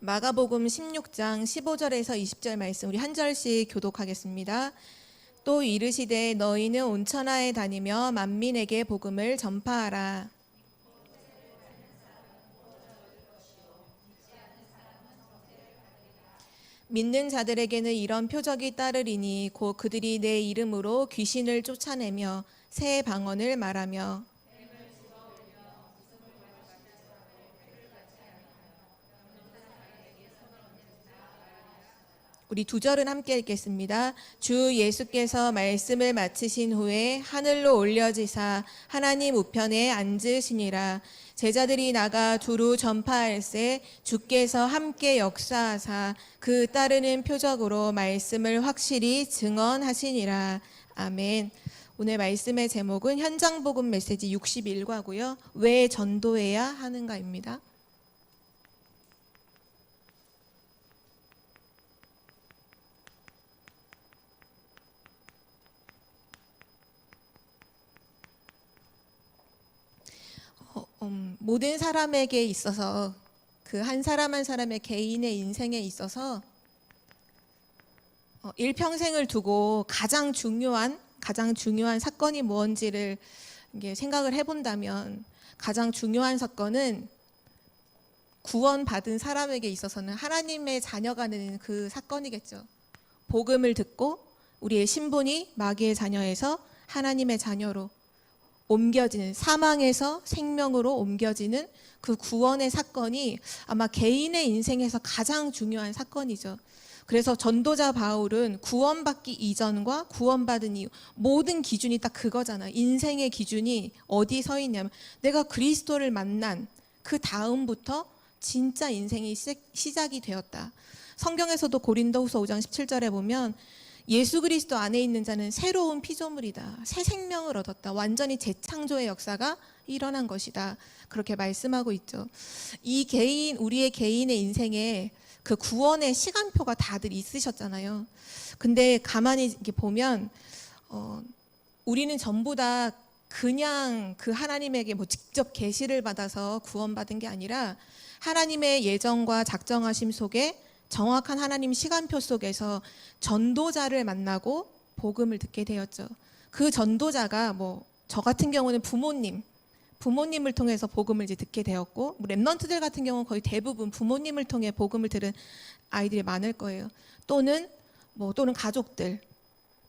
마가복음 16장 15절에서 20절 말씀 우리 한 절씩 교독하겠습니다. 또 이르시되 너희는 온 천하에 다니며 만민에게 복음을 전파하라. 믿는 자들에게는 이런 표적이 따르리니 곧 그들이 내 이름으로 귀신을 쫓아내며 새 방언을 말하며 우리 두 절은 함께 읽겠습니다. 주 예수께서 말씀을 마치신 후에 하늘로 올려지사 하나님 우편에 앉으시니라. 제자들이 나가 두루 전파할세 주께서 함께 역사하사 그 따르는 표적으로 말씀을 확실히 증언하시니라. 아멘. 오늘 말씀의 제목은 현장복음 메시지 61과고요. 왜 전도해야 하는가입니다. 모든 사람에게 있어서 그 한 사람 한 사람의 개인의 인생에 있어서 일평생을 두고 가장 중요한 사건이 무엇인지를 생각을 해본다면 가장 중요한 사건은 구원받은 사람에게 있어서는 하나님의 자녀가 되는 그 사건이겠죠. 복음을 듣고 우리의 신분이 마귀의 자녀에서 하나님의 자녀로 옮겨지는, 사망에서 생명으로 옮겨지는 그 구원의 사건이 아마 개인의 인생에서 가장 중요한 사건이죠. 그래서 전도자 바울은 구원받기 이전과 구원받은 이후 모든 기준이 딱 그거잖아요. 인생의 기준이 어디 서 있냐면 내가 그리스도를 만난 그 다음부터 진짜 인생이 시작이 되었다. 성경에서도 고린도후서 5장 17절에 보면 예수 그리스도 안에 있는 자는 새로운 피조물이다. 새 생명을 얻었다. 완전히 재창조의 역사가 일어난 것이다. 그렇게 말씀하고 있죠. 우리의 개인의 인생에 그 구원의 시간표가 다들 있으셨잖아요. 근데 가만히 이렇게 보면 우리는 전부 다 그냥 그 하나님에게 직접 계시를 받아서 구원받은 게 아니라 하나님의 예정과 작정하심 속에 정확한 하나님 시간표 속에서 전도자를 만나고 복음을 듣게 되었죠. 그 전도자가 저 같은 경우는 부모님을 통해서 복음을 이제 듣게 되었고, 랩런트들 같은 경우는 거의 대부분 부모님을 통해 복음을 들은 아이들이 많을 거예요. 또는 가족들,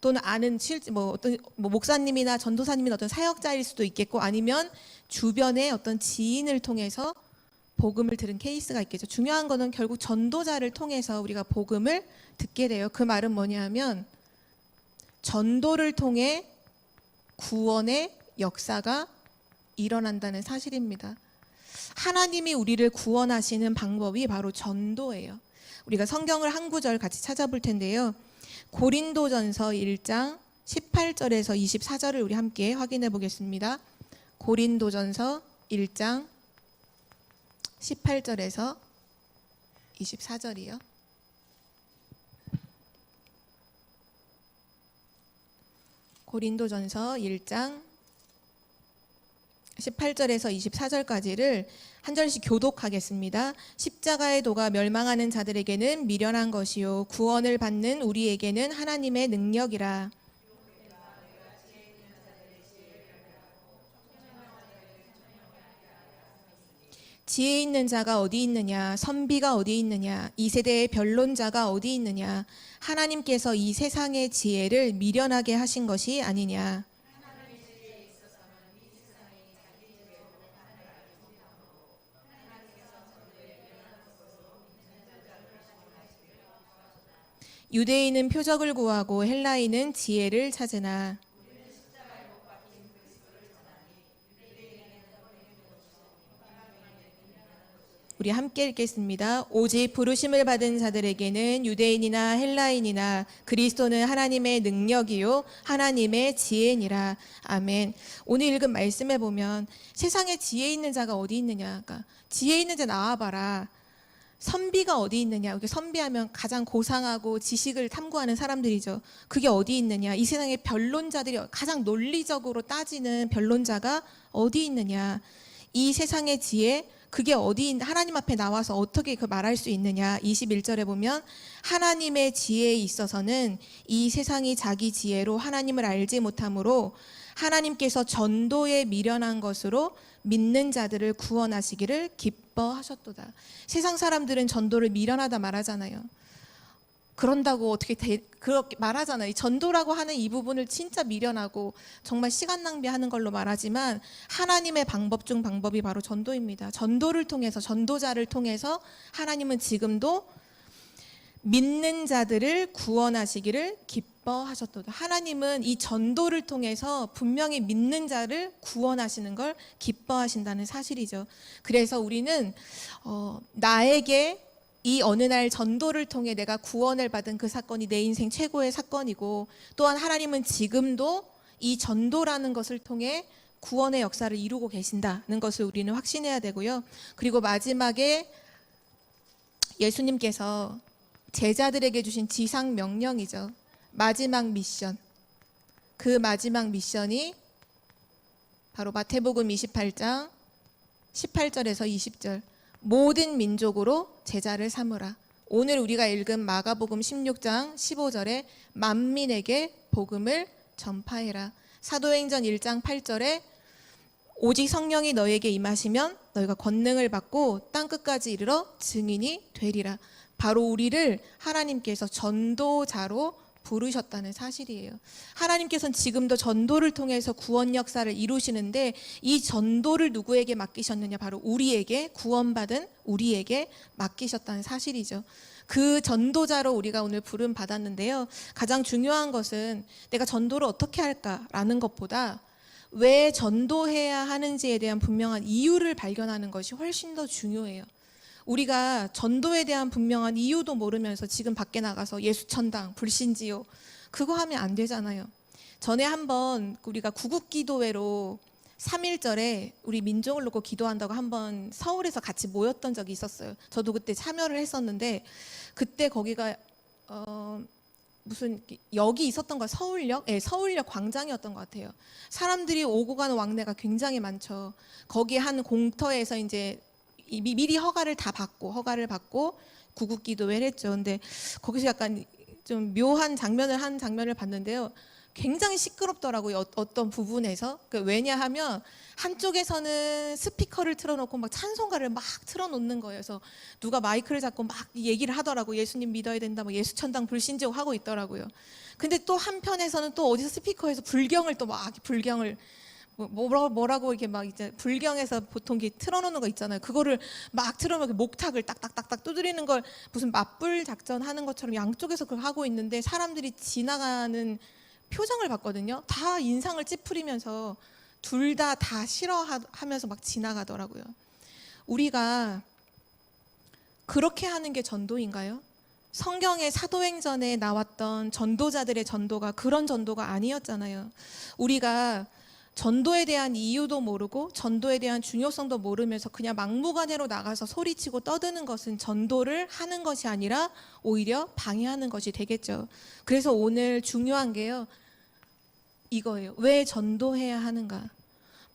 또는 아는 어떤 목사님이나 전도사님이나 어떤 사역자일 수도 있겠고, 아니면 주변의 어떤 지인을 통해서 복음을 들은 케이스가 있겠죠. 중요한 거는 결국 전도자를 통해서 우리가 복음을 듣게 돼요. 그 말은 뭐냐면 전도를 통해 구원의 역사가 일어난다는 사실입니다. 하나님이 우리를 구원하시는 방법이 바로 전도예요. 우리가 성경을 한 구절 같이 찾아볼 텐데요. 고린도전서 1장 18절에서 24절을 우리 함께 확인해 보겠습니다. 고린도전서 1장 18절에서 24절이요. 고린도전서 1장 18절에서 24절까지를 한 절씩 교독하겠습니다. 십자가의 도가 멸망하는 자들에게는 미련한 것이요 구원을 받는 우리에게는 하나님의 능력이라. 지혜 있는 자가 어디 있느냐? 선비가 어디 있느냐? 이 세대의 변론자가 어디 있느냐? 하나님께서 이 세상의 지혜를 미련하게 하신 것이 아니냐? 유대인은 표적을 구하고 헬라인은 지혜를 찾으나 우리 함께 읽겠습니다. 오직 부르심을 받은 자들에게는 유대인이나 헬라인이나 그리스도는 하나님의 능력이요 하나님의 지혜니라. 아멘. 오늘 읽은 말씀에 보면 세상에 지혜 있는 자가 어디 있느냐? 그러니까 지혜 있는 자 나와봐라. 선비가 어디 있느냐? 선비하면 가장 고상하고 지식을 탐구하는 사람들이죠. 그게 어디 있느냐? 이 세상의 변론자들이 가장 논리적으로 따지는 변론자가 어디 있느냐? 이 세상의 지혜, 그게 어디 하나님 앞에 나와서 어떻게 그 말할 수 있느냐. 21절에 보면 하나님의 지혜에 있어서는 이 세상이 자기 지혜로 하나님을 알지 못하므로 하나님께서 전도에 미련한 것으로 믿는 자들을 구원하시기를 기뻐하셨도다. 세상 사람들은 전도를 미련하다 말하잖아요. 그런다고 어떻게 그렇게 말하잖아요. 이 전도라고 하는 이 부분을 진짜 미련하고 정말 시간 낭비하는 걸로 말하지만 하나님의 방법 중 방법이 바로 전도입니다. 전도를 통해서, 전도자를 통해서 하나님은 지금도 믿는 자들을 구원하시기를 기뻐하셨도다. 하나님은 이 전도를 통해서 분명히 믿는 자를 구원하시는 걸 기뻐하신다는 사실이죠. 그래서 우리는 나에게 이 어느 날 전도를 통해 내가 구원을 받은 그 사건이 내 인생 최고의 사건이고, 또한 하나님은 지금도 이 전도라는 것을 통해 구원의 역사를 이루고 계신다는 것을 우리는 확신해야 되고요. 그리고 마지막에 예수님께서 제자들에게 주신 지상 명령이죠. 마지막 미션. 그 마지막 미션이 바로 마태복음 28장 18절에서 20절. 모든 민족으로 제자를 삼으라. 오늘 우리가 읽은 마가복음 16장 15절에 만민에게 복음을 전파해라. 사도행전 1장 8절에 오직 성령이 너에게 임하시면 너희가 권능을 받고 땅끝까지 이르러 증인이 되리라. 바로 우리를 하나님께서 전도자로 부르셨다는 사실이에요. 하나님께서는 지금도 전도를 통해서 구원 역사를 이루시는데, 이 전도를 누구에게 맡기셨느냐? 바로 우리에게, 구원받은 우리에게 맡기셨다는 사실이죠. 그 전도자로 우리가 오늘 부름 받았는데요. 가장 중요한 것은 내가 전도를 어떻게 할까라는 것보다 왜 전도해야 하는지에 대한 분명한 이유를 발견하는 것이 훨씬 더 중요해요. 우리가 전도에 대한 분명한 이유도 모르면서 지금 밖에 나가서 예수천당, 불신지요, 그거 하면 안 되잖아요. 전에 한번 우리가 구국기도회로 3.1절에 우리 민족을 놓고 기도한다고 한번 서울에서 같이 모였던 적이 있었어요. 저도 그때 참여를 했었는데, 그때 거기가 무슨 역이 있었던 거, 서울역? 네, 서울역 광장이었던 것 같아요. 사람들이 오고 가는 왕래가 굉장히 많죠. 거기 한 공터에서 이제 미리 허가를 받고 구국기도회를 했죠. 근데 거기서 약간 좀 묘한 한 장면을 봤는데요. 굉장히 시끄럽더라고요. 어떤 부분에서. 왜냐하면 한쪽에서는 스피커를 틀어놓고 막 찬송가를 막 틀어놓는 거예요. 그래서 누가 마이크를 잡고 막 얘기를 하더라고요. 예수님 믿어야 된다, 뭐 예수천당 불신지요 하고 있더라고요. 근데 또 한편에서는 또 어디서 스피커에서 불경을 또 막 불경을 뭐라고 이렇게 막 이제 불경에서 보통 이렇게 틀어놓는 거 있잖아요. 그거를 막 틀어놓고 목탁을 딱딱딱딱 두드리는 걸 무슨 맞불 작전 하는 것처럼 양쪽에서 그걸 하고 있는데, 사람들이 지나가는 표정을 봤거든요. 다 인상을 찌푸리면서 둘 다 싫어하면서 막 지나가더라고요. 우리가 그렇게 하는 게 전도인가요? 성경의 사도행전에 나왔던 전도자들의 전도가 그런 전도가 아니었잖아요. 우리가 전도에 대한 이유도 모르고 전도에 대한 중요성도 모르면서 그냥 막무가내로 나가서 소리치고 떠드는 것은 전도를 하는 것이 아니라 오히려 방해하는 것이 되겠죠. 그래서 오늘 중요한 게요, 이거예요. 왜 전도해야 하는가?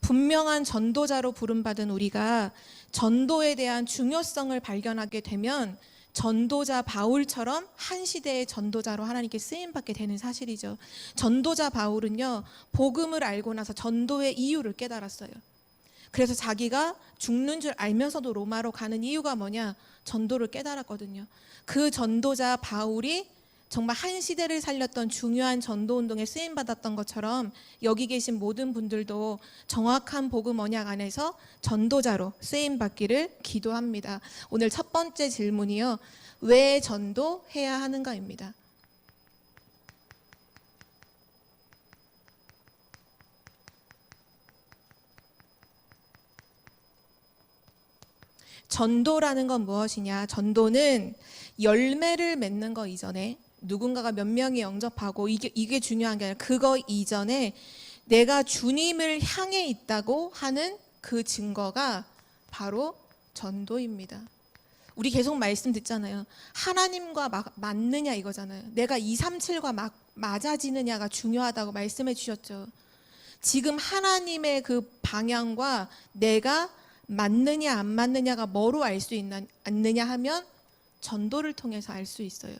분명한 전도자로 부름받은 우리가 전도에 대한 중요성을 발견하게 되면 전도자 바울처럼 한 시대의 전도자로 하나님께 쓰임받게 되는 사실이죠. 전도자 바울은요, 복음을 알고 나서 전도의 이유를 깨달았어요. 그래서 자기가 죽는 줄 알면서도 로마로 가는 이유가 뭐냐? 전도를 깨달았거든요. 그 전도자 바울이 정말 한 시대를 살렸던 중요한 전도운동에 쓰임받았던 것처럼 여기 계신 모든 분들도 정확한 복음 언약 안에서 전도자로 쓰임받기를 기도합니다. 오늘 첫 번째 질문이요, 왜 전도해야 하는가입니다. 전도라는 건 무엇이냐? 전도는 열매를 맺는 거 이전에, 누군가가 몇 명이 영접하고 이게 중요한 게 아니라 그거 이전에 내가 주님을 향해 있다고 하는 그 증거가 바로 전도입니다. 우리 계속 말씀 듣잖아요. 하나님과 맞느냐 이거잖아요. 내가 237과 맞아지느냐가 중요하다고 말씀해 주셨죠. 지금 하나님의 그 방향과 내가 맞느냐 안 맞느냐가 뭐로 알 수 있느냐 하면 전도를 통해서 알 수 있어요.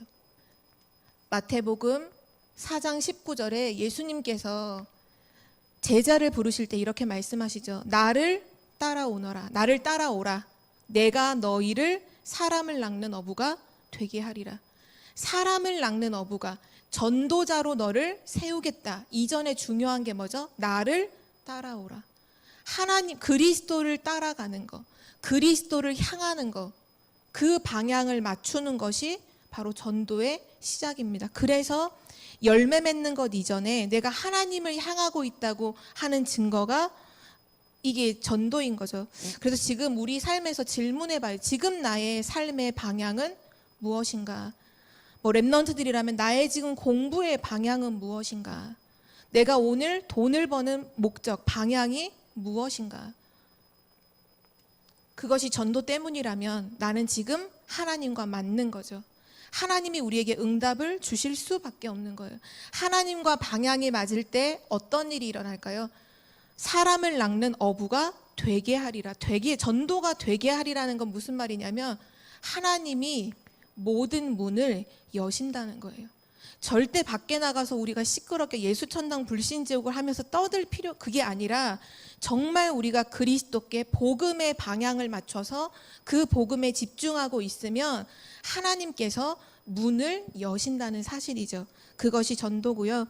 마태복음 4장 19절에 예수님께서 제자를 부르실 때 이렇게 말씀하시죠. 나를 따라오너라. 나를 따라오라. 내가 너희를 사람을 낚는 어부가 되게 하리라. 사람을 낚는 어부가, 전도자로 너를 세우겠다. 이전에 중요한 게 뭐죠? 나를 따라오라. 하나님, 그리스도를 따라가는 거, 그리스도를 향하는 거, 그 방향을 맞추는 것이 바로 전도의 시작입니다. 그래서 열매 맺는 것 이전에 내가 하나님을 향하고 있다고 하는 증거가 이게 전도인 거죠. 그래서 지금 우리 삶에서 질문해 봐요. 지금 나의 삶의 방향은 무엇인가? 뭐 랩넌트들이라면 나의 지금 공부의 방향은 무엇인가? 내가 오늘 돈을 버는 목적, 방향이 무엇인가? 그것이 전도 때문이라면 나는 지금 하나님과 맞는 거죠. 하나님이 우리에게 응답을 주실 수밖에 없는 거예요. 하나님과 방향이 맞을 때 어떤 일이 일어날까요? 사람을 낚는 어부가 되게 하리라. 전도가 되게 하리라는 건 무슨 말이냐면 하나님이 모든 문을 여신다는 거예요. 절대 밖에 나가서 우리가 시끄럽게 예수천당 불신지옥을 하면서 떠들 필요, 그게 아니라 정말 우리가 그리스도께 복음의 방향을 맞춰서 그 복음에 집중하고 있으면 하나님께서 문을 여신다는 사실이죠. 그것이 전도고요.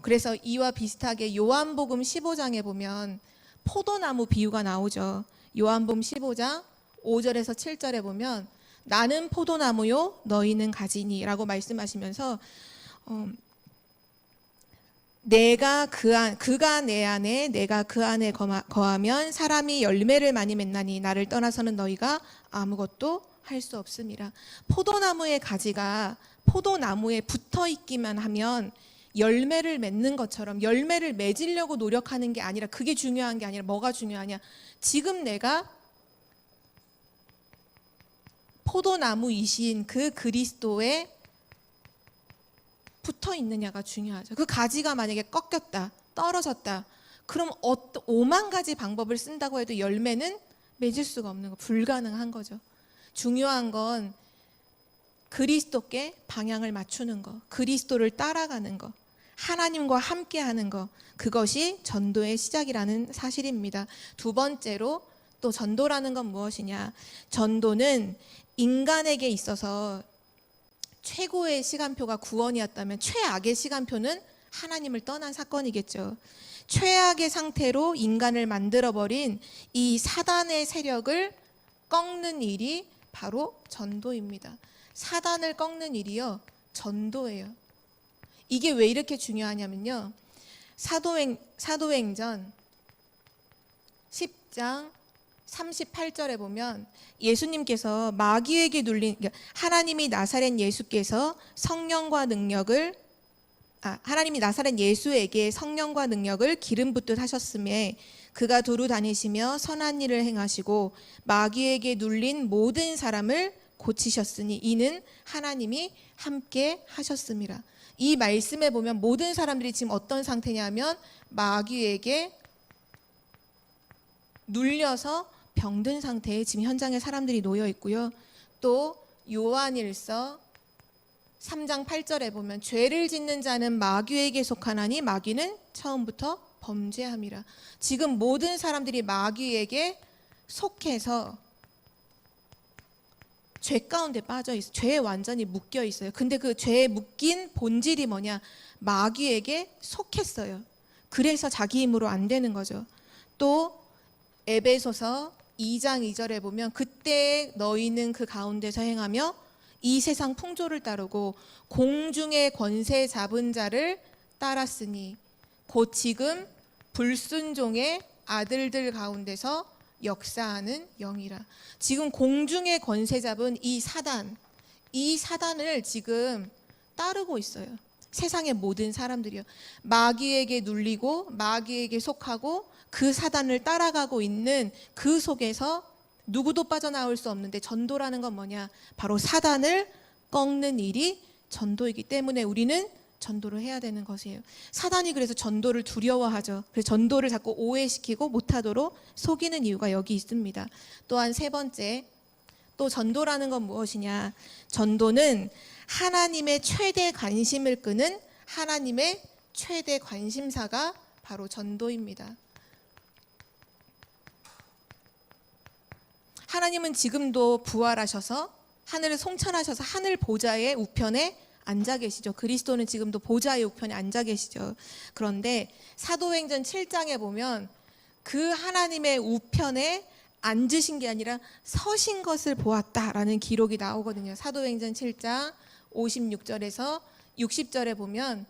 그래서 이와 비슷하게 요한복음 15장에 보면 포도나무 비유가 나오죠. 요한복음 15장 5절에서 7절에 보면 나는 포도나무요 너희는 가지니 라고 말씀하시면서 그가 내 안에 내가 그 안에 거하면 사람이 열매를 많이 맺나니 나를 떠나서는 너희가 아무것도 할 수 없습니다. 포도나무의 가지가 포도나무에 붙어 있기만 하면 열매를 맺는 것처럼 열매를 맺으려고 노력하는 게 아니라, 그게 중요한 게 아니라 뭐가 중요하냐? 지금 내가 포도나무이신 그 그리스도에 붙어 있느냐가 중요하죠. 그 가지가 만약에 꺾였다, 떨어졌다, 그럼 5만 가지 방법을 쓴다고 해도 열매는 맺을 수가 없는 거, 불가능한 거죠. 중요한 건 그리스도께 방향을 맞추는 거, 그리스도를 따라가는 거, 하나님과 함께하는 거, 그것이 전도의 시작이라는 사실입니다. 두 번째로 또 전도라는 건 무엇이냐? 전도는 인간에게 있어서 최고의 시간표가 구원이었다면 최악의 시간표는 하나님을 떠난 사건이겠죠. 최악의 상태로 인간을 만들어버린 이 사단의 세력을 꺾는 일이 바로 전도입니다. 사단을 꺾는 일이요, 전도예요. 이게 왜 이렇게 중요하냐면요, 사도행전 10장 38절에 보면 예수님께서 마귀에게 눌린, 하나님이 나사렛 예수께서 하나님이 나사렛 예수에게 성령과 능력을 기름 붓듯 하셨음에 그가 두루 다니시며 선한 일을 행하시고 마귀에게 눌린 모든 사람을 고치셨으니 이는 하나님이 함께 하셨습니다. 이 말씀에 보면 모든 사람들이 지금 어떤 상태냐면 마귀에게 눌려서 병든 상태에 지금 현장에 사람들이 놓여 있고요. 또 요한일서 3장 8절에 보면 죄를 짓는 자는 마귀에게 속하나니 마귀는 처음부터 범죄함이라. 지금 모든 사람들이 마귀에게 속해서 죄 가운데 빠져 있어요. 죄에 완전히 묶여 있어요. 근데 그 죄에 묶인 본질이 뭐냐? 마귀에게 속했어요. 그래서 자기 힘으로 안 되는 거죠. 또 에베소서 2장 2절에 보면 그때 너희는 그 가운데서 행하며 이 세상 풍조를 따르고 공중의 권세 잡은 자를 따랐으니 곧 지금 불순종의 아들들 가운데서 역사하는 영이라. 지금 공중의 권세 잡은 이 사단을 지금 따르고 있어요. 세상의 모든 사람들이요. 마귀에게 눌리고 마귀에게 속하고 그 사단을 따라가고 있는 그 속에서 누구도 빠져나올 수 없는데, 전도라는 건 뭐냐? 바로 사단을 꺾는 일이 전도이기 때문에 우리는 전도를 해야 되는 것이에요. 사단이 그래서 전도를 두려워하죠. 그래서 전도를 자꾸 오해시키고 못하도록 속이는 이유가 여기 있습니다. 또한 세 번째, 또 전도라는 건 무엇이냐? 전도는 하나님의 최대 관심을 끄는 하나님의 최대 관심사가 바로 전도입니다. 하나님은 지금도 부활하셔서 하늘을 송천하셔서 하늘 보좌의 우편에 앉아 계시죠. 그리스도는 지금도 보좌의 우편에 앉아 계시죠. 그런데 사도행전 7장에 보면 그 하나님의 우편에 앉으신 게 아니라 서신 것을 보았다라는 기록이 나오거든요. 사도행전 7장 56절에서 60절에 보면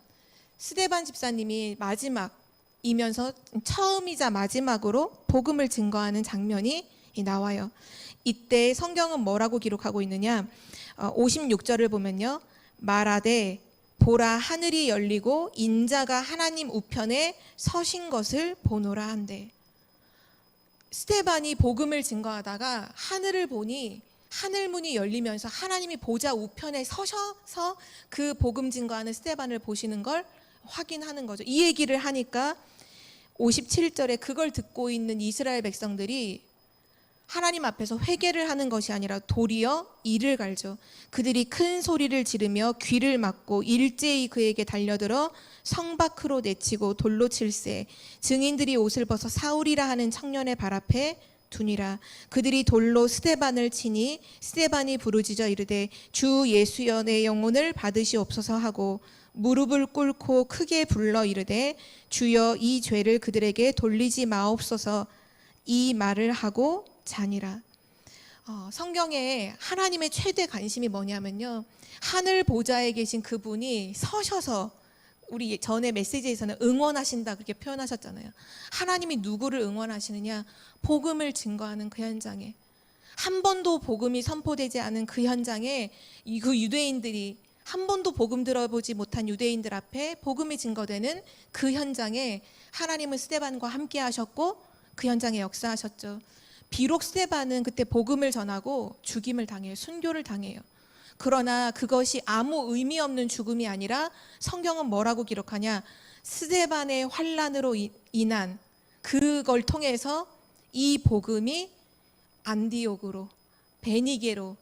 스데반 집사님이 마지막이면서 처음이자 마지막으로 복음을 증거하는 장면이 나와요. 이때 성경은 뭐라고 기록하고 있느냐? 56절을 보면요. 말하되 보라 하늘이 열리고 인자가 하나님 우편에 서신 것을 보노라 한대. 스데반이 복음을 증거하다가 하늘을 보니 하늘문이 열리면서 하나님이 보좌 우편에 서셔서 그 복음 증거하는 스데반을 보시는 걸 확인하는 거죠. 이 얘기를 하니까 57절에 그걸 듣고 있는 이스라엘 백성들이 하나님 앞에서 회개를 하는 것이 아니라 도리어 이를 갈죠. 그들이 큰 소리를 지르며 귀를 막고 일제히 그에게 달려들어 성 밖으로 내치고 돌로 칠세. 증인들이 옷을 벗어 사울이라 하는 청년의 발 앞에 두니라. 그들이 돌로 스데반을 치니 스데반이 부르짖어 이르되 주 예수여 내 영혼을 받으시옵소서 하고 무릎을 꿇고 크게 불러 이르되 주여 이 죄를 그들에게 돌리지 마옵소서 이 말을 하고 자니라. 성경에 하나님의 최대 관심이 뭐냐면요, 하늘 보좌에 계신 그분이 서셔서, 우리 전에 메시지에서는 응원하신다 그렇게 표현하셨잖아요. 하나님이 누구를 응원하시느냐? 복음을 증거하는 그 현장에, 한 번도 복음이 선포되지 않은 그 현장에 그 유대인들이, 한 번도 복음 들어보지 못한 유대인들 앞에 복음이 증거되는 그 현장에 하나님은 스데반과 함께 하셨고 그 현장에 역사하셨죠. 비록 스데반은 그때 복음을 전하고 죽임을 당해요. 순교를 당해요. 그러나 그것이 아무 의미 없는 죽음이 아니라 성경은 뭐라고 기록하냐? 스데반의 환난으로 인한 그걸 통해서 이 복음이 안디옥으로, 베니게로,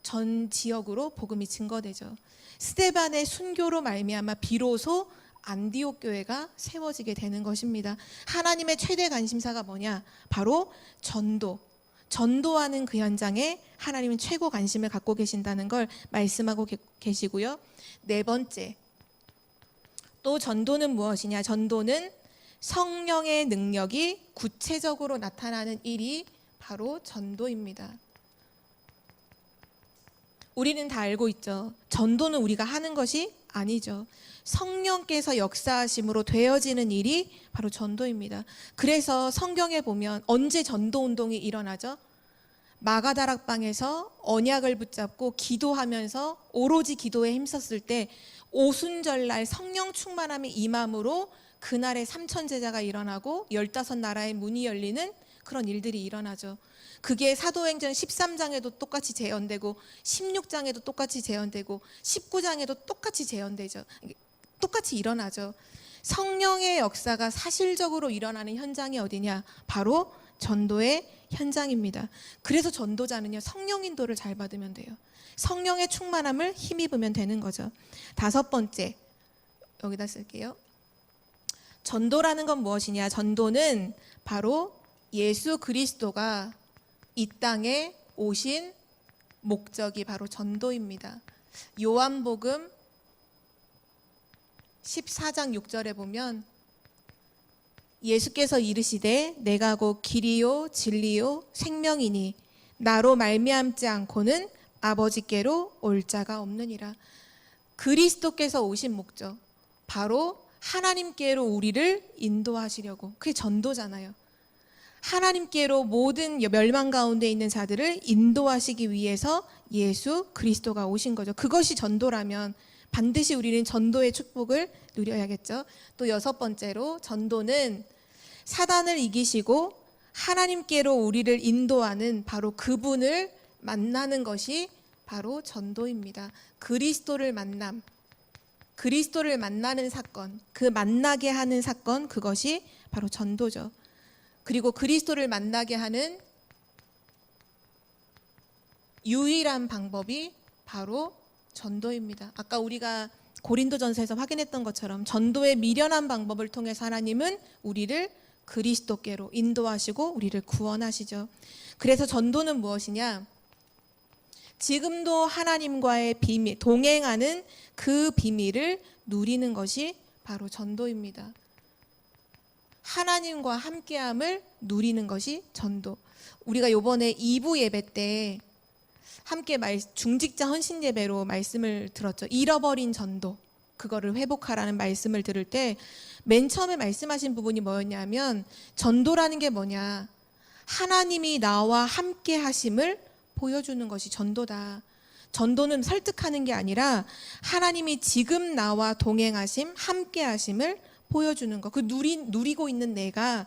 전 지역으로 복음이 증거되죠. 스데반의 순교로 말미암아 비로소 안디옥 교회가 세워지게 되는 것입니다. 하나님의 최대 관심사가 뭐냐? 바로 전도하는 그 현장에 하나님은 최고 관심을 갖고 계신다는 걸 말씀하고 계시고요. 네 번째, 또 전도는 무엇이냐? 전도는 성령의 능력이 구체적으로 나타나는 일이 바로 전도입니다. 우리는 다 알고 있죠. 전도는 우리가 하는 것이 아니죠. 성령께서 역사하심으로 되어지는 일이 바로 전도입니다. 그래서 성경에 보면 언제 전도운동이 일어나죠? 마가다락방에서 언약을 붙잡고 기도하면서 오로지 기도에 힘썼을 때 오순절날 성령 충만함이 임함으로 그날에 3천 제자가 일어나고 15나라의 문이 열리는 그런 일들이 일어나죠. 그게 사도행전 13장에도 똑같이 재현되고 16장에도 똑같이 재현되고 19장에도 똑같이 재현되죠. 똑같이 일어나죠. 성령의 역사가 사실적으로 일어나는 현장이 어디냐? 바로 전도의 현장입니다. 그래서 전도자는요, 성령 인도를 잘 받으면 돼요. 성령의 충만함을 힘입으면 되는 거죠. 다섯 번째, 여기다 쓸게요. 전도라는 건 무엇이냐? 전도는 바로 예수 그리스도가 이 땅에 오신 목적이 바로 전도입니다. 요한복음 14장 6절에 보면 예수께서 이르시되 내가 곧 길이요 진리요 생명이니 나로 말미암지 않고는 아버지께로 올 자가 없느니라. 그리스도께서 오신 목적, 바로 하나님께로 우리를 인도하시려고. 그게 전도잖아요. 하나님께로 모든 멸망 가운데 있는 자들을 인도하시기 위해서 예수 그리스도가 오신 거죠. 그것이 전도라면 반드시 우리는 전도의 축복을 누려야겠죠. 또 여섯 번째로, 전도는 사단을 이기시고 하나님께로 우리를 인도하는 바로 그분을 만나는 것이 바로 전도입니다. 그리스도를 만남, 그리스도를 만나는 사건, 그 만나게 하는 사건, 그것이 바로 전도죠. 그리고 그리스도를 만나게 하는 유일한 방법이 바로 전도입니다. 아까 우리가 고린도전서에서 확인했던 것처럼 전도의 미련한 방법을 통해서 하나님은 우리를 그리스도께로 인도하시고 우리를 구원하시죠. 그래서 전도는 무엇이냐? 지금도 하나님과의 비밀, 동행하는 그 비밀을 누리는 것이 바로 전도입니다. 하나님과 함께함을 누리는 것이 전도. 우리가 요번에 2부 예배 때 함께 중직자 헌신 예배로 말씀을 들었죠. 잃어버린 전도, 그거를 회복하라는 말씀을 들을 때 맨 처음에 말씀하신 부분이 뭐였냐면, 전도라는 게 뭐냐, 하나님이 나와 함께 하심을 보여주는 것이 전도다. 전도는 설득하는 게 아니라 하나님이 지금 나와 동행하심, 함께 하심을 보여주는 것. 그 누리고 있는 내가,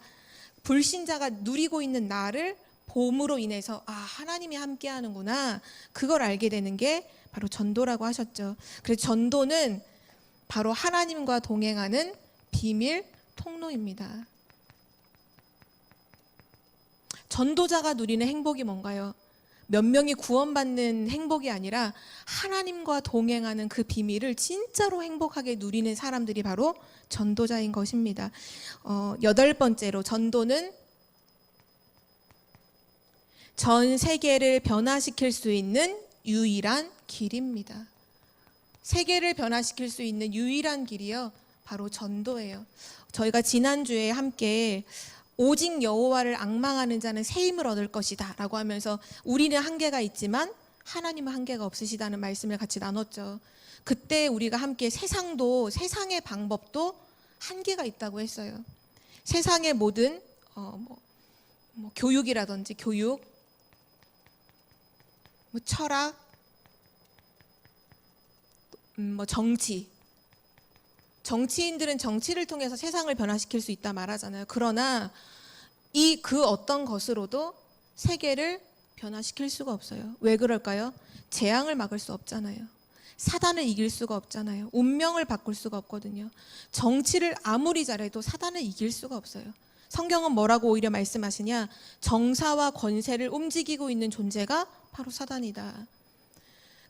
불신자가 누리고 있는 나를 봄으로 인해서 하나님이 함께 하는구나, 그걸 알게 되는 게 바로 전도라고 하셨죠. 그래서 전도는 바로 하나님과 동행하는 비밀 통로입니다. 전도자가 누리는 행복이 뭔가요? 몇 명이 구원받는 행복이 아니라 하나님과 동행하는 그 비밀을 진짜로 행복하게 누리는 사람들이 바로 전도자인 것입니다. 8번째로, 전도는 전 세계를 변화시킬 수 있는 유일한 길입니다. 세계를 변화시킬 수 있는 유일한 길이요, 바로 전도예요. 저희가 지난주에 함께 오직 여호와를 앙망하는 자는 새 힘을 얻을 것이다 라고 하면서 우리는 한계가 있지만 하나님은 한계가 없으시다는 말씀을 같이 나눴죠. 그때 우리가 함께 세상의 방법도 한계가 있다고 했어요. 세상의 모든 교육이라든지 철학, 정치인들은 정치를 통해서 세상을 변화시킬 수 있다 말하잖아요. 그러나 그 어떤 것으로도 세계를 변화시킬 수가 없어요. 왜 그럴까요? 재앙을 막을 수 없잖아요. 사단을 이길 수가 없잖아요. 운명을 바꿀 수가 없거든요. 정치를 아무리 잘해도 사단을 이길 수가 없어요. 성경은 뭐라고 오히려 말씀하시냐? 정사와 권세를 움직이고 있는 존재가 바로 사단이다.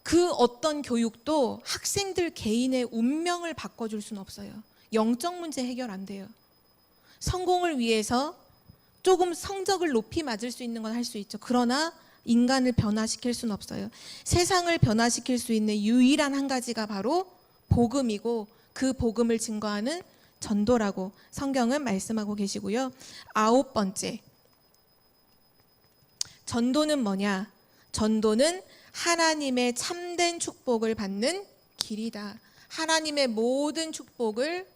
그 어떤 교육도 학생들 개인의 운명을 바꿔줄 수는 없어요. 영적 문제 해결 안 돼요. 성공을 위해서 조금 성적을 높이 맞을 수 있는 건 할 수 있죠. 그러나 인간을 변화시킬 수는 없어요. 세상을 변화시킬 수 있는 유일한 한 가지가 바로 복음이고, 그 복음을 증거하는 전도라고 성경은 말씀하고 계시고요. 9번째, 전도는 뭐냐? 전도는 하나님의 참된 축복을 받는 길이다. 하나님의 모든 축복을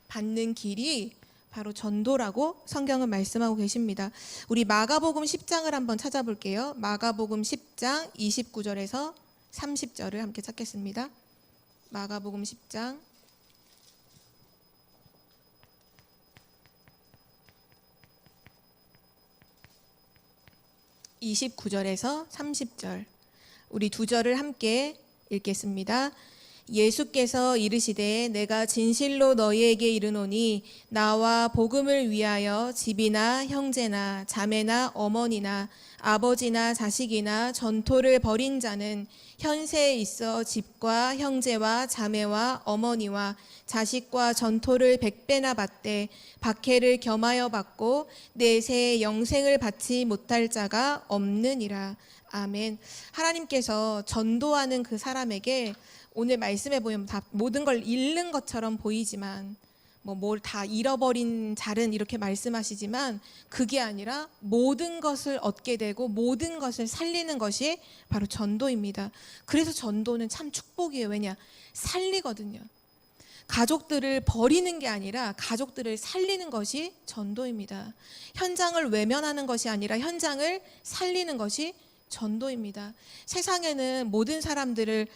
받는 길이 바로 전도라고 성경은 말씀하고 계십니다. 우리 마가복음 10장을 한번 찾아볼게요. 마가복음 10장 29절에서 30절을 함께 찾겠습니다. 마가복음 10장 29절에서 30절, 우리 두 절을 함께 읽겠습니다. 예수께서 이르시되 내가 진실로 너희에게 이르노니 나와 복음을 위하여 집이나 형제나 자매나 어머니나 아버지나 자식이나 전토를 벌인 자는 현세에 있어 집과 형제와 자매와 어머니와 자식과 전토를 100배나 받되 박해를 겸하여 받고 내세에 영생을 받지 못할 자가 없느니라. 아멘. 하나님께서 전도하는 그 사람에게 오늘 말씀해 보면 다 모든 걸 잃는 것처럼 보이지만, 뭘 다 잃어버린 자는 이렇게 말씀하시지만, 그게 아니라 모든 것을 얻게 되고 모든 것을 살리는 것이 바로 전도입니다. 그래서 전도는 참 축복이에요. 왜냐? 살리거든요. 가족들을 버리는 게 아니라 가족들을 살리는 것이 전도입니다. 현장을 외면하는 것이 아니라 현장을 살리는 것이 전도입니다. 세상에는 모든 사람들을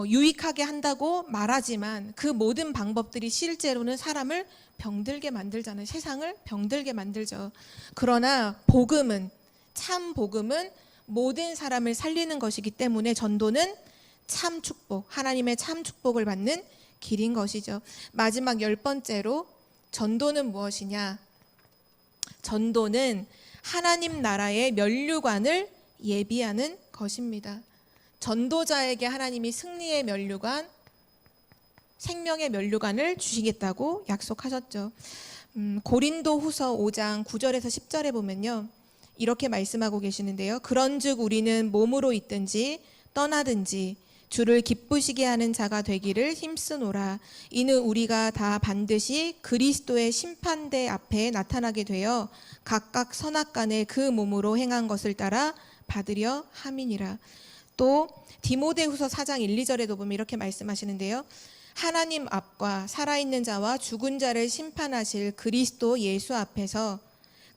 유익하게 한다고 말하지만 그 모든 방법들이 실제로는 사람을 병들게 만들잖아요. 세상을 병들게 만들죠. 그러나 복음은, 참 복음은 모든 사람을 살리는 것이기 때문에 전도는 참 축복, 하나님의 참 축복을 받는 길인 것이죠. 마지막 10번째로 전도는 무엇이냐? 전도는 하나님 나라의 면류관을 예비하는 것입니다. 전도자에게 하나님이 승리의 면류관, 생명의 면류관을 주시겠다고 약속하셨죠. 고린도후서 5장 9절에서 10절에 보면요, 이렇게 말씀하고 계시는데요. 그런즉 우리는 몸으로 있든지 떠나든지 주를 기쁘시게 하는 자가 되기를 힘쓰노라. 이는 우리가 다 반드시 그리스도의 심판대 앞에 나타나게 되어 각각 선악간에 그 몸으로 행한 것을 따라 받으려 함이니라. 또 디모데후서 4장 1, 2절에도 보면 이렇게 말씀하시는데요. 하나님 앞과 살아있는 자와 죽은 자를 심판하실 그리스도 예수 앞에서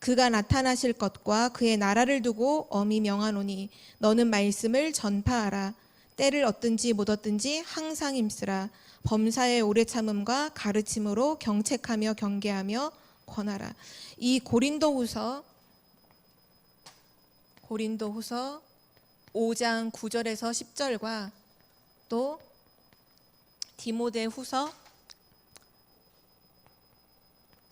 그가 나타나실 것과 그의 나라를 두고 엄히 명하노니 너는 말씀을 전파하라. 때를 얻든지 못 얻든지 항상 힘쓰라. 범사의 오래 참음과 가르침으로 경책하며 경계하며 권하라. 이 고린도후서 5장 9절에서 10절과 또 디모데후서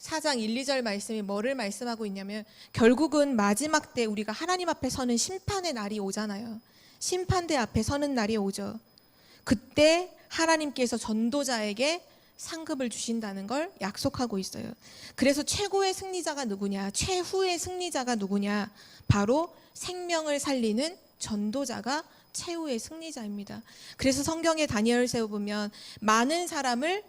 4장 1, 2절 말씀이 뭐를 말씀하고 있냐면, 결국은 마지막 때 우리가 하나님 앞에 서는 심판의 날이 오잖아요. 심판대 앞에 서는 날이 오죠. 그때 하나님께서 전도자에게 상급을 주신다는 걸 약속하고 있어요. 그래서 최고의 승리자가 누구냐? 최후의 승리자가 누구냐? 바로 생명을 살리는 전도자가 최후의 승리자입니다. 그래서 성경의 다니엘서에 보면 많은 사람을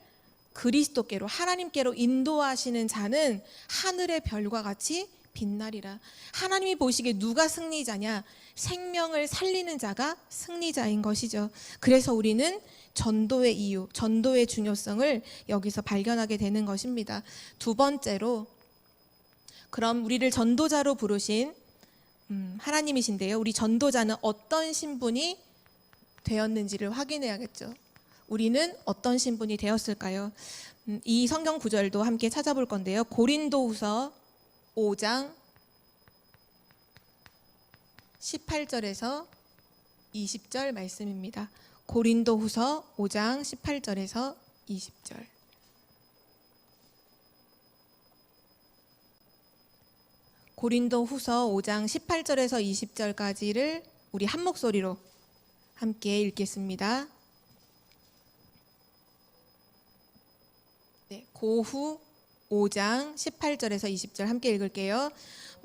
그리스도께로, 하나님께로 인도하시는 자는 하늘의 별과 같이 빛나리라. 하나님이 보시기에 누가 승리자냐? 생명을 살리는 자가 승리자인 것이죠. 그래서 우리는 전도의 이유, 전도의 중요성을 여기서 발견하게 되는 것입니다. 두 번째로, 그럼 우리를 전도자로 부르신 하나님이신데요, 우리 전도자는 어떤 신분이 되었는지를 확인해야겠죠. 우리는 어떤 신분이 되었을까요? 이 성경 구절도 함께 찾아볼 건데요. 고린도후서 5장 18절에서 20절 말씀입니다. 고린도후서 5장 18절에서 20절. 고린도후서 5장 18절에서 20절까지를 우리 한 목소리로 함께 읽겠습니다. 네, 고후 5장 18절에서 20절 함께 읽을게요.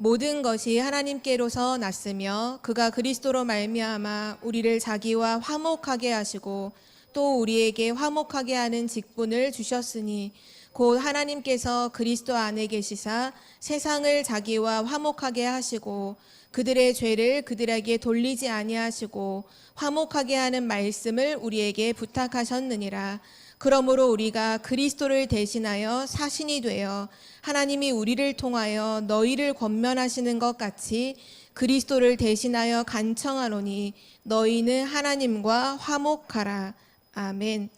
모든 것이 하나님께로서 났으며 그가 그리스도로 말미암아 우리를 자기와 화목하게 하시고 또 우리에게 화목하게 하는 직분을 주셨으니 곧 하나님께서 그리스도 안에 계시사 세상을 자기와 화목하게 하시고 그들의 죄를 그들에게 돌리지 아니하시고 화목하게 하는 말씀을 우리에게 부탁하셨느니라. 그러므로 우리가 그리스도를 대신하여 사신이 되어 하나님이 우리를 통하여 너희를 권면하시는 것 같이 그리스도를 대신하여 간청하노니 너희는 하나님과 화목하라. 아멘.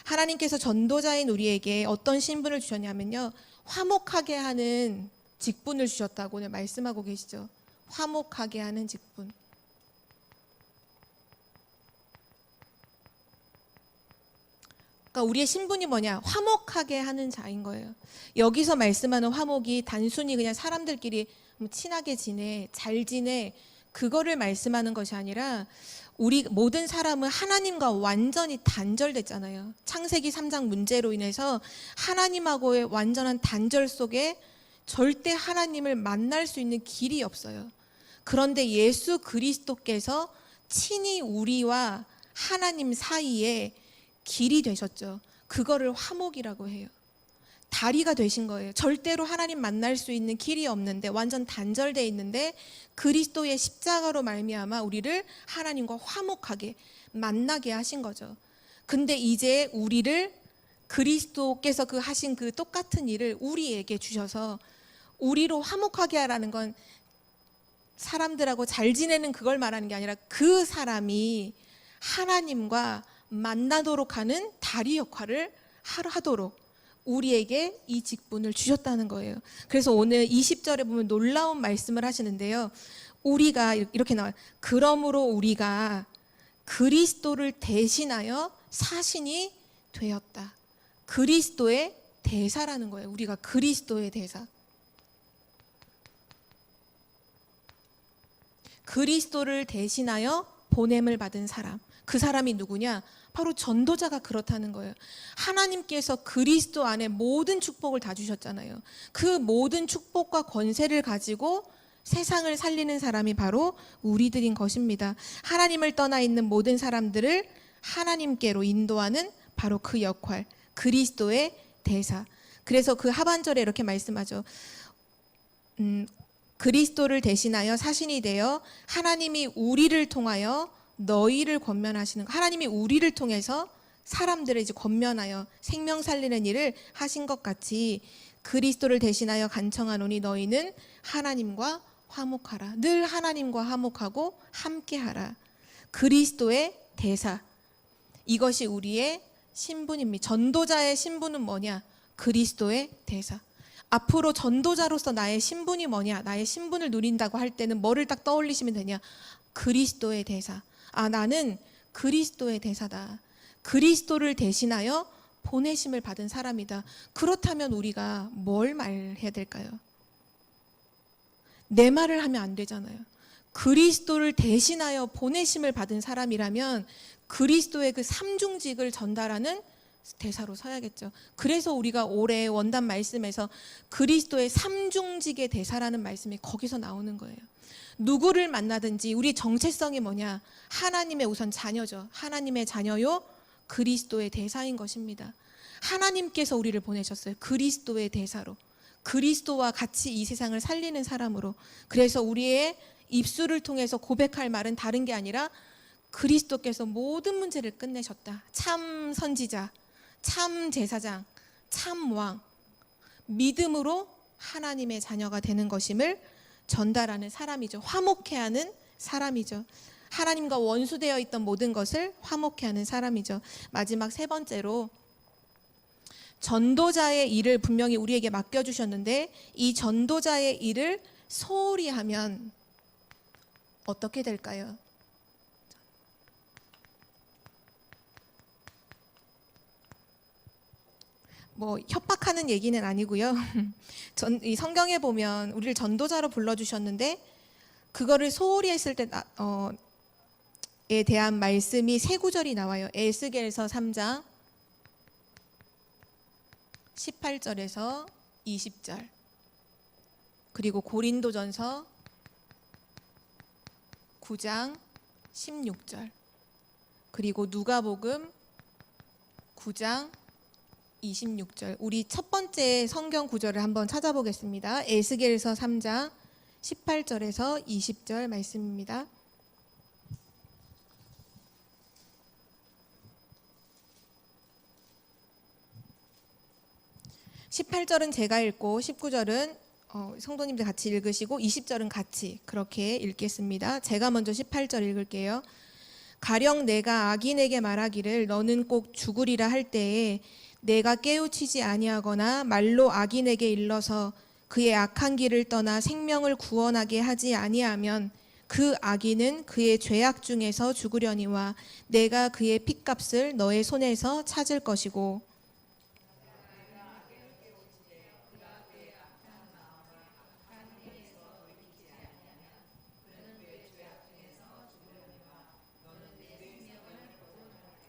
하나님께서 전도자인 우리에게 어떤 신분을 주셨냐면요, 화목하게 하는 직분을 주셨다고 오늘 말씀하고 계시죠. 화목하게 하는 직분. 그러니까 우리의 신분이 뭐냐? 화목하게 하는 자인 거예요. 여기서 말씀하는 화목이 단순히 그냥 사람들끼리 친하게 지내, 잘 지내, 그거를 말씀하는 것이 아니라 우리 모든 사람은 하나님과 완전히 단절됐잖아요. 창세기 3장 문제로 인해서 하나님하고의 완전한 단절 속에 절대 하나님을 만날 수 있는 길이 없어요. 그런데 예수 그리스도께서 친히 우리와 하나님 사이에 길이 되셨죠. 그거를 화목이라고 해요. 다리가 되신 거예요. 절대로 하나님 만날 수 있는 길이 없는데, 완전 단절되어 있는데 그리스도의 십자가로 말미암아 우리를 하나님과 화목하게 만나게 하신 거죠. 근데 이제 우리를 그리스도께서 그 하신 그 똑같은 일을 우리에게 주셔서 우리로 화목하게 하라는 건 사람들하고 잘 지내는 그걸 말하는 게 아니라 그 사람이 하나님과 만나도록 하는 다리 역할을 하도록 우리에게 이 직분을 주셨다는 거예요. 그래서 오늘 20절에 보면 놀라운 말씀을 하시는데요. 우리가 이렇게 나와요. 그러므로 우리가 그리스도를 대신하여 사신이 되었다. 그리스도의 대사라는 거예요. 우리가 그리스도의 대사. 그리스도를 대신하여 보냄을 받은 사람. 그 사람이 누구냐? 바로 전도자가 그렇다는 거예요. 하나님께서 그리스도 안에 모든 축복을 다 주셨잖아요. 그 모든 축복과 권세를 가지고 세상을 살리는 사람이 바로 우리들인 것입니다. 하나님을 떠나 있는 모든 사람들을 하나님께로 인도하는 바로 그 역할, 그리스도의 대사. 그래서 그 하반절에 이렇게 말씀하죠. 그리스도를 대신하여 사신이 되어 하나님이 우리를 통하여 너희를 권면하시는, 하나님이 우리를 통해서 사람들을 이제 권면하여 생명 살리는 일을 하신 것 같이 그리스도를 대신하여 간청하노니 너희는 하나님과 화목하라. 늘 하나님과 화목하고 함께하라. 그리스도의 대사. 이것이 우리의 신분입니다. 전도자의 신분은 뭐냐? 그리스도의 대사. 앞으로 전도자로서 나의 신분이 뭐냐? 나의 신분을 누린다고 할 때는 뭐를 딱 떠올리시면 되냐? 그리스도의 대사. 아, 나는 그리스도의 대사다. 그리스도를 대신하여 보내심을 받은 사람이다. 그렇다면 우리가 뭘 말해야 될까요? 내 말을 하면 안 되잖아요. 그리스도를 대신하여 보내심을 받은 사람이라면 그리스도의 그 삼중직을 전달하는 대사로 서야겠죠. 그래서 우리가 올해 원단 말씀에서 그리스도의 삼중직의 대사라는 말씀이 거기서 나오는 거예요. 누구를 만나든지 우리 정체성이 뭐냐? 하나님의 우선 자녀죠. 하나님의 자녀요, 그리스도의 대사인 것입니다. 하나님께서 우리를 보내셨어요. 그리스도의 대사로. 그리스도와 같이 이 세상을 살리는 사람으로. 그래서 우리의 입술을 통해서 고백할 말은 다른 게 아니라 그리스도께서 모든 문제를 끝내셨다. 참 선지자, 참 제사장, 참 왕. 믿음으로 하나님의 자녀가 되는 것임을 전달하는 사람이죠. 화목해 하는 사람이죠. 하나님과 원수되어 있던 모든 것을 화목해 하는 사람이죠. 마지막 세 번째로 전도자의 일을 분명히 우리에게 맡겨주셨는데 이 전도자의 일을 소홀히 하면 어떻게 될까요? 뭐 협박하는 얘기는 아니고요. 이 성경에 보면 우리를 전도자로 불러주셨는데 그거를 소홀히 했을 때에 대한 말씀이 세 구절이 나와요. 에스겔서 3장 18절에서 20절, 그리고 고린도전서 9장 16절, 그리고 누가복음 9장 26절. 우리 첫 번째 성경 구절을 한번 찾아보겠습니다. 에스겔서 3장 18절에서 20절 말씀입니다. 18절은 제가 읽고 19절은 성도님들 같이 읽으시고 20절은 같이 그렇게 읽겠습니다. 제가 먼저 18절 읽을게요. 가령 내가 악인에게 말하기를 너는 꼭 죽으리라 할 때에 내가 깨우치지 아니하거나 말로 악인에게 일러서 그의 악한 길을 떠나 생명을 구원하게 하지 아니하면 그 악인은 그의 죄악 중에서 죽으려니와 내가 그의 핏값을 너의 손에서 찾을 것이고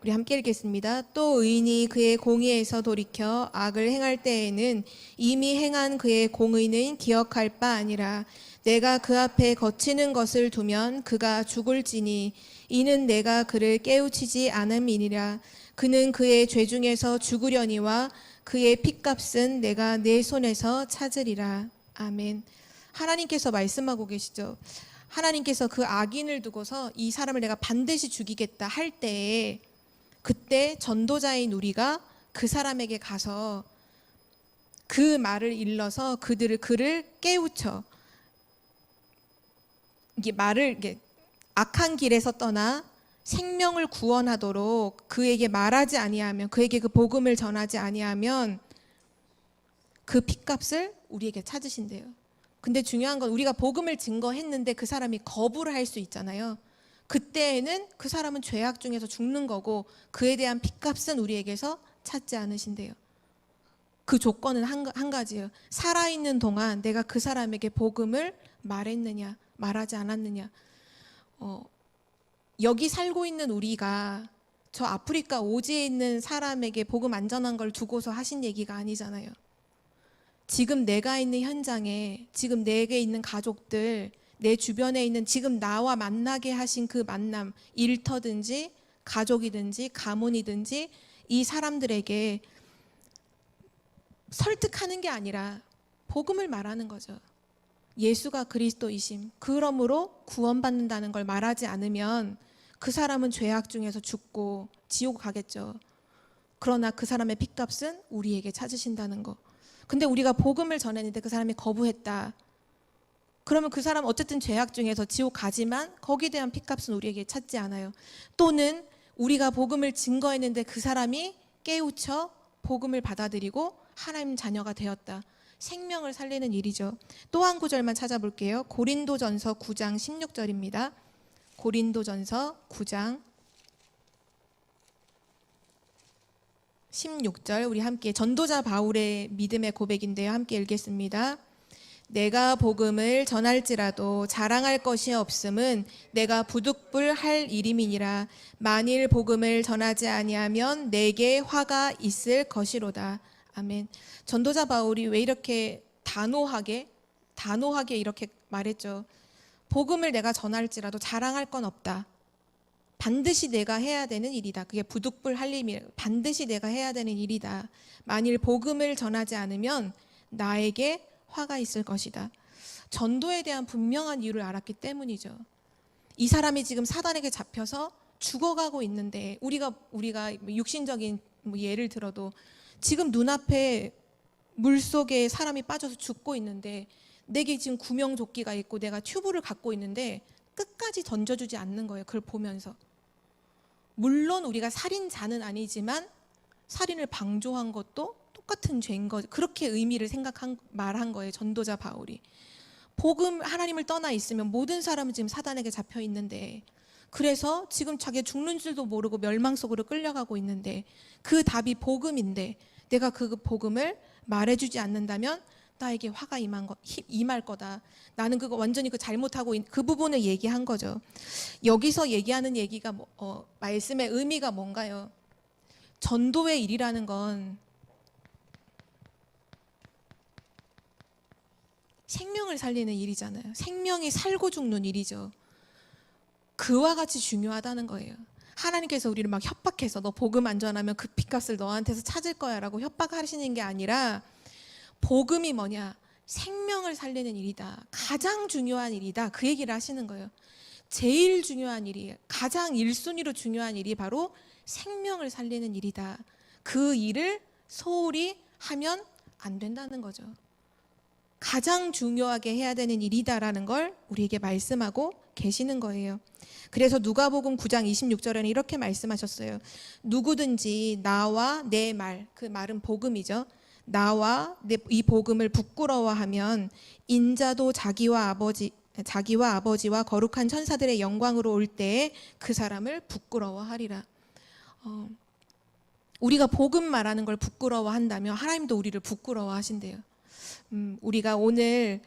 우리 함께 읽겠습니다. 또 의인이 그의 공의에서 돌이켜 악을 행할 때에는 이미 행한 그의 공의는 기억할 바 아니라 내가 그 앞에 거치는 것을 두면 그가 죽을지니 이는 내가 그를 깨우치지 않음이니라. 그는 그의 죄 중에서 죽으려니와 그의 핏값은 내가 내 손에서 찾으리라. 아멘. 하나님께서 말씀하고 계시죠. 하나님께서 그 악인을 두고서 이 사람을 내가 반드시 죽이겠다 할 때에 그때 전도자인 우리가 그 사람에게 가서 그 말을 일러서 그를 깨우쳐 이게 악한 길에서 떠나 생명을 구원하도록 그에게 말하지 아니하면, 그에게 그 복음을 전하지 아니하면 그 핏값을 우리에게 찾으신대요. 근데 중요한 건 우리가 복음을 증거했는데 그 사람이 거부를 할 수 있잖아요. 그때에는 그 사람은 죄악 중에서 죽는 거고 그에 대한 핏값은 우리에게서 찾지 않으신대요. 그 조건은 한 가지예요. 살아있는 동안 내가 그 사람에게 복음을 말했느냐, 말하지 않았느냐. 여기 살고 있는 우리가 저 아프리카 오지에 있는 사람에게 복음 안 전한 걸 두고서 하신 얘기가 아니잖아요. 지금 내가 있는 현장에, 지금 내게 있는 가족들, 내 주변에 있는 지금 나와 만나게 하신 그 만남, 일터든지 가족이든지 가문이든지 이 사람들에게 설득하는 게 아니라 복음을 말하는 거죠. 예수가 그리스도이심, 그러므로 구원받는다는 걸 말하지 않으면 그 사람은 죄악 중에서 죽고 지옥 가겠죠. 그러나 그 사람의 핏값은 우리에게 찾으신다는 거. 근데 우리가 복음을 전했는데 그 사람이 거부했다. 그러면 그 사람 어쨌든 죄악 중에서 지옥 가지만 거기에 대한 핏값은 우리에게 찾지 않아요. 또는 우리가 복음을 증거했는데 그 사람이 깨우쳐 복음을 받아들이고 하나님 자녀가 되었다. 생명을 살리는 일이죠. 또 한 구절만 찾아볼게요. 고린도전서 9장 16절입니다. 고린도전서 9장 16절 우리 함께 전도자 바울의 믿음의 고백인데요. 함께 읽겠습니다. 내가 복음을 전할지라도 자랑할 것이 없음은 내가 부득불할 일임이니라. 만일 복음을 전하지 아니하면 내게 화가 있을 것이로다. 아멘. 전도자 바울이 왜 이렇게 단호하게 이렇게 말했죠. 복음을 내가 전할지라도 자랑할 건 없다. 반드시 내가 해야 되는 일이다. 그게 부득불할 일이 반드시 내가 해야 되는 일이다. 만일 복음을 전하지 않으면 나에게 화가 있을 것이다. 전도에 대한 분명한 이유를 알았기 때문이죠. 이 사람이 지금 사단에게 잡혀서 죽어가고 있는데 우리가 육신적인 예를 들어도 지금 눈앞에 물속에 사람이 빠져서 죽고 있는데 내게 지금 구명조끼가 있고 내가 튜브를 갖고 있는데 끝까지 던져주지 않는 거예요. 그걸 보면서. 물론 우리가 살인자는 아니지만 살인을 방조한 것도 똑같은 죄인 거. 그렇게 의미를 말한 거예요. 전도자 바울이. 복음 하나님을 떠나 있으면 모든 사람은 지금 사단에게 잡혀 있는데 그래서 지금 자기가 죽는 줄도 모르고 멸망 속으로 끌려가고 있는데 그 답이 복음인데 내가 그 복음을 말해주지 않는다면 나에게 화가 임할 거다. 나는 그거 완전히 잘못하고 그 부분을 얘기한 거죠. 여기서 얘기하는 얘기가 말씀의 의미가 뭔가요? 전도의 일이라는 건 생명을 살리는 일이잖아요. 생명이 살고 죽는 일이죠. 그와 같이 중요하다는 거예요. 하나님께서 우리를 막 협박해서 너 복음 안 전하면 그 핏값을 너한테서 찾을 거야 라고 협박하시는 게 아니라 복음이 뭐냐? 생명을 살리는 일이다. 가장 중요한 일이다. 그 얘기를 하시는 거예요. 제일 중요한 일이, 가장 1순위로 중요한 일이 바로 생명을 살리는 일이다. 그 일을 소홀히 하면 안 된다는 거죠. 가장 중요하게 해야 되는 일이다라는 걸 우리에게 말씀하고 계시는 거예요. 그래서 누가복음 9장 26절에는 이렇게 말씀하셨어요. 누구든지 나와 내 말, 그 말은 복음이죠. 나와 이 복음을 부끄러워하면 인자도 자기와 아버지와 거룩한 천사들의 영광으로 올 때에 그 사람을 부끄러워하리라. 우리가 복음 말하는 걸 부끄러워한다면 하나님도 우리를 부끄러워하신대요. 우리가 오늘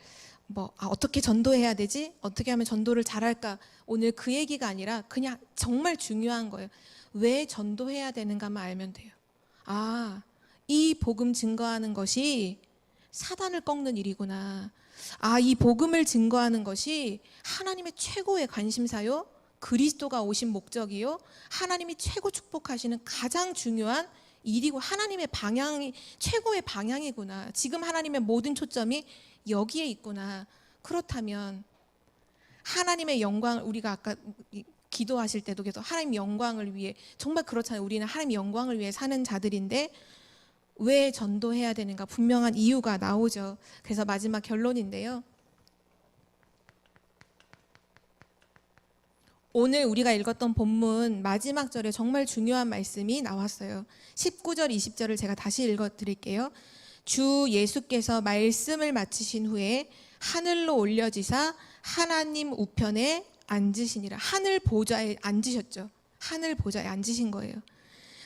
어떻게 전도해야 되지? 어떻게 하면 전도를 잘할까? 오늘 그 얘기가 아니라 그냥 정말 중요한 거예요. 왜 전도해야 되는가만 알면 돼요. 이 복음 증거하는 것이 사단을 꺾는 일이구나. 이 복음을 증거하는 것이 하나님의 최고의 관심사요. 그리스도가 오신 목적이요. 하나님이 최고 축복하시는 가장 중요한 일이고 하나님의 방향이 최고의 방향이구나. 지금 하나님의 모든 초점이 여기에 있구나. 그렇다면 하나님의 영광, 우리가 아까 기도하실 때도 계속 하나님 영광을 위해, 정말 그렇잖아요. 우리는 하나님 영광을 위해 사는 자들인데 왜 전도해야 되는가? 분명한 이유가 나오죠. 그래서 마지막 결론인데요. 오늘 우리가 읽었던 본문 마지막 절에 정말 중요한 말씀이 나왔어요. 19절, 20절을 제가 다시 읽어드릴게요. 주 예수께서 말씀을 마치신 후에 하늘로 올려지사 하나님 우편에 앉으시니라. 하늘 보좌에 앉으셨죠. 하늘 보좌에 앉으신 거예요.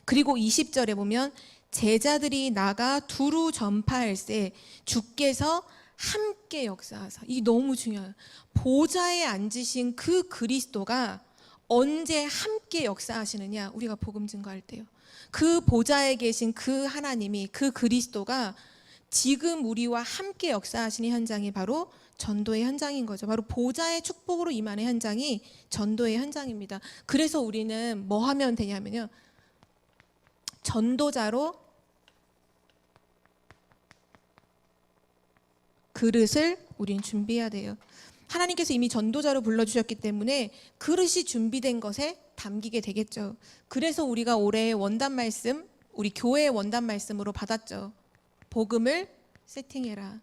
그리고 20절에 보면 제자들이 나가 두루 전파할세 주께서 함께 역사하사. 이 너무 중요해요. 보좌에 앉으신 그 그리스도가 언제 함께 역사하시느냐? 우리가 복음 증거할 때요. 그 보좌에 계신 그 하나님이, 그 그리스도가 지금 우리와 함께 역사하시는 현장이 바로 전도의 현장인 거죠. 바로 보좌의 축복으로 임하는 현장이 전도의 현장입니다. 그래서 우리는 뭐 하면 되냐면요, 전도자로 그릇을 우리는 준비해야 돼요. 하나님께서 이미 전도자로 불러주셨기 때문에 그릇이 준비된 것에 담기게 되겠죠. 그래서 우리가 올해 원단 말씀, 우리 교회의 원단 말씀으로 받았죠. 복음을 세팅해라.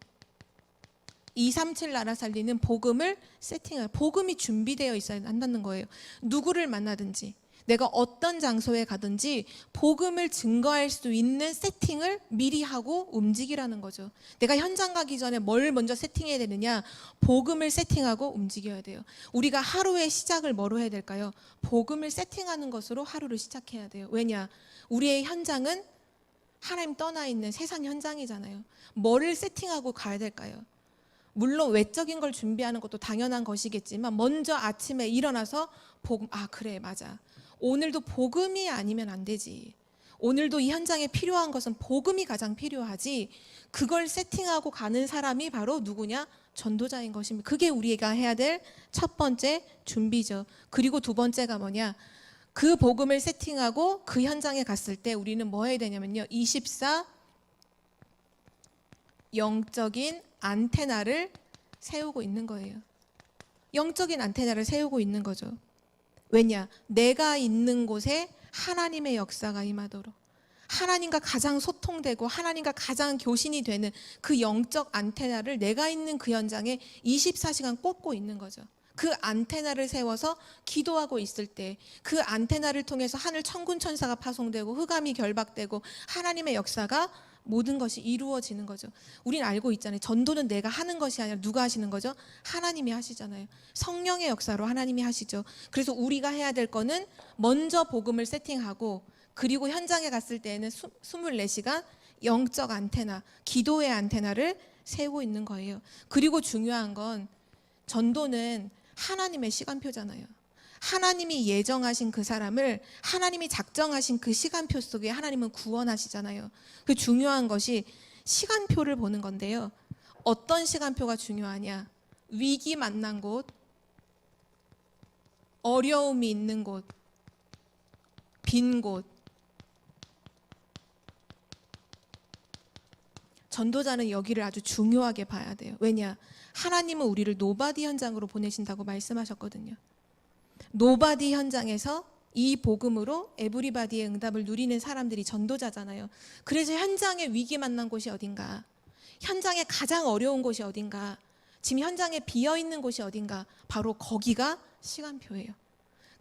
237 나라 살리는 복음을 세팅해라. 복음이 준비되어 있어야 한다는 거예요. 누구를 만나든지, 내가 어떤 장소에 가든지 복음을 증거할 수 있는 세팅을 미리 하고 움직이라는 거죠. 내가 현장 가기 전에 뭘 먼저 세팅해야 되느냐? 복음을 세팅하고 움직여야 돼요. 우리가 하루의 시작을 뭐로 해야 될까요? 복음을 세팅하는 것으로 하루를 시작해야 돼요. 왜냐? 우리의 현장은 하나님 떠나 있는 세상 현장이잖아요. 뭐를 세팅하고 가야 될까요? 물론 외적인 걸 준비하는 것도 당연한 것이겠지만 먼저 아침에 일어나서 복음, 아 그래 맞아, 오늘도 복음이 아니면 안 되지, 오늘도 이 현장에 필요한 것은 복음이 가장 필요하지, 그걸 세팅하고 가는 사람이 바로 누구냐? 전도자인 것입니다. 그게 우리가 해야 될 첫 번째 준비죠. 그리고 두 번째가 뭐냐? 그 복음을 세팅하고 그 현장에 갔을 때 우리는 뭐 해야 되냐면요, 24 영적인 안테나를 세우고 있는 거예요. 영적인 안테나를 세우고 있는 거죠. 왜냐? 내가 있는 곳에 하나님의 역사가 임하도록, 하나님과 가장 소통되고 하나님과 가장 교신이 되는 그 영적 안테나를 내가 있는 그 현장에 24시간 꽂고 있는 거죠. 그 안테나를 세워서 기도하고 있을 때 그 안테나를 통해서 하늘 천군 천사가 파송되고 흑암이 결박되고 하나님의 역사가 모든 것이 이루어지는 거죠. 우리는 알고 있잖아요. 전도는 내가 하는 것이 아니라 누가 하시는 거죠? 하나님이 하시잖아요. 성령의 역사로 하나님이 하시죠. 그래서 우리가 해야 될 거는 먼저 복음을 세팅하고, 그리고 현장에 갔을 때에는 24시간 영적 안테나, 기도의 안테나를 세우고 있는 거예요. 그리고 중요한 건 전도는 하나님의 시간표잖아요. 하나님이 예정하신 그 사람을, 하나님이 작정하신 그 시간표 속에 하나님은 구원하시잖아요. 그 중요한 것이 시간표를 보는 건데요. 어떤 시간표가 중요하냐? 위기 만난 곳, 어려움이 있는 곳, 빈 곳. 전도자는 여기를 아주 중요하게 봐야 돼요. 왜냐? 하나님은 우리를 노바디 현장으로 보내신다고 말씀하셨거든요. 노바디 현장에서 이 복음으로 에브리바디의 응답을 누리는 사람들이 전도자잖아요. 그래서 현장에 위기 만난 곳이 어딘가, 현장에 가장 어려운 곳이 어딘가, 지금 현장에 비어있는 곳이 어딘가, 바로 거기가 시간표예요.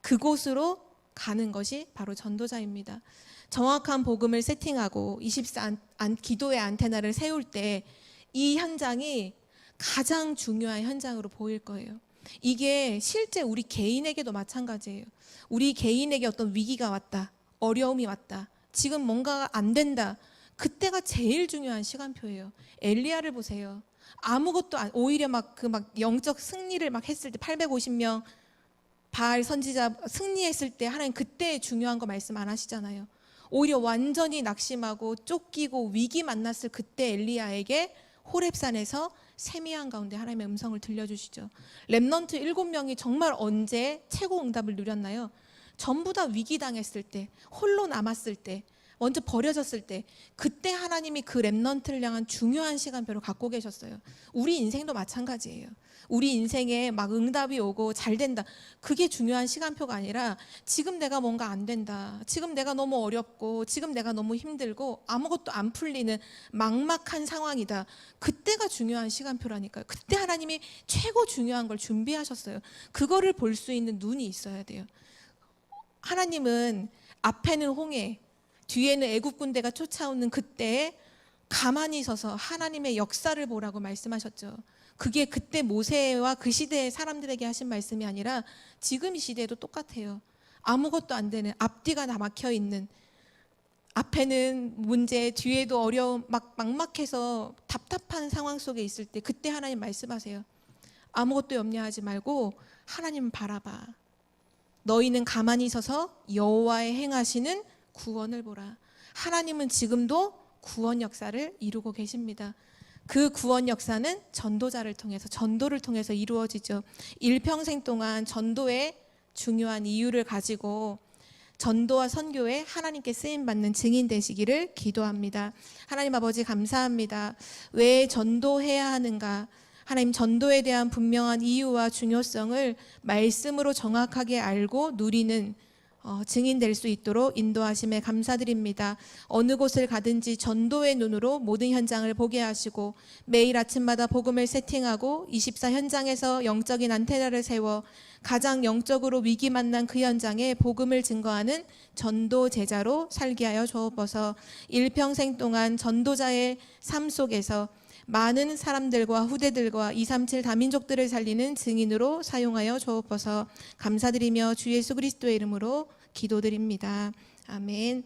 그곳으로 가는 것이 바로 전도자입니다. 정확한 복음을 세팅하고 24 기도의 안테나를 세울 때 이 현장이 가장 중요한 현장으로 보일 거예요. 이게 실제 우리 개인에게도 마찬가지예요. 우리 개인에게 어떤 위기가 왔다, 어려움이 왔다, 지금 뭔가가 안 된다, 그때가 제일 중요한 시간표예요. 엘리야를 보세요. 아무것도 오히려 막 영적 승리를 막 했을 때 850명 바알 선지자 승리했을 때 하나님 그때 중요한 거 말씀 안 하시잖아요. 오히려 완전히 낙심하고 쫓기고 위기 만났을 그때 엘리야에게 호렙산에서 세미한 가운데 하나님의 음성을 들려주시죠. 렘넌트 7명이 정말 언제 최고 응답을 누렸나요? 전부 다 위기당했을 때, 홀로 남았을 때, 먼저 버려졌을 때, 그때 하나님이 그 렘넌트를 향한 중요한 시간표를 갖고 계셨어요. 우리 인생도 마찬가지예요. 우리 인생에 막 응답이 오고 잘 된다, 그게 중요한 시간표가 아니라 지금 내가 뭔가 안 된다, 지금 내가 너무 어렵고 지금 내가 너무 힘들고 아무것도 안 풀리는 막막한 상황이다, 그때가 중요한 시간표라니까요. 그때 하나님이 최고 중요한 걸 준비하셨어요. 그거를 볼 수 있는 눈이 있어야 돼요. 하나님은 앞에는 홍해, 뒤에는 애굽 군대가 쫓아오는 그때에 가만히 서서 하나님의 역사를 보라고 말씀하셨죠. 그게 그때 모세와 그 시대의 사람들에게 하신 말씀이 아니라 지금 이 시대에도 똑같아요. 아무것도 안 되는, 앞뒤가 다 막혀 있는, 앞에는 문제, 뒤에도 어려움, 막막해서 답답한 상황 속에 있을 때 그때 하나님 말씀하세요. 아무것도 염려하지 말고 하나님 바라봐. 너희는 가만히 서서 여호와의 행하시는 구원을 보라. 하나님은 지금도 구원 역사를 이루고 계십니다. 그 구원 역사는 전도자를 통해서, 전도를 통해서 이루어지죠. 일평생 동안 전도의 중요한 이유를 가지고 전도와 선교에 하나님께 쓰임받는 증인 되시기를 기도합니다. 하나님 아버지 감사합니다. 왜 전도해야 하는가? 하나님, 전도에 대한 분명한 이유와 중요성을 말씀으로 정확하게 알고 누리는 증인 될 수 있도록 인도하심에 감사드립니다. 어느 곳을 가든지 전도의 눈으로 모든 현장을 보게 하시고 매일 아침마다 복음을 세팅하고 24 현장에서 영적인 안테나를 세워 가장 영적으로 위기 만난 그 현장에 복음을 증거하는 전도 제자로 살게 하여 주옵소서. 일평생 동안 전도자의 삶 속에서 많은 사람들과 후대들과 237 다민족들을 살리는 증인으로 사용하여 주옵소서. 감사드리며 주 예수 그리스도의 이름으로 기도드립니다. 아멘.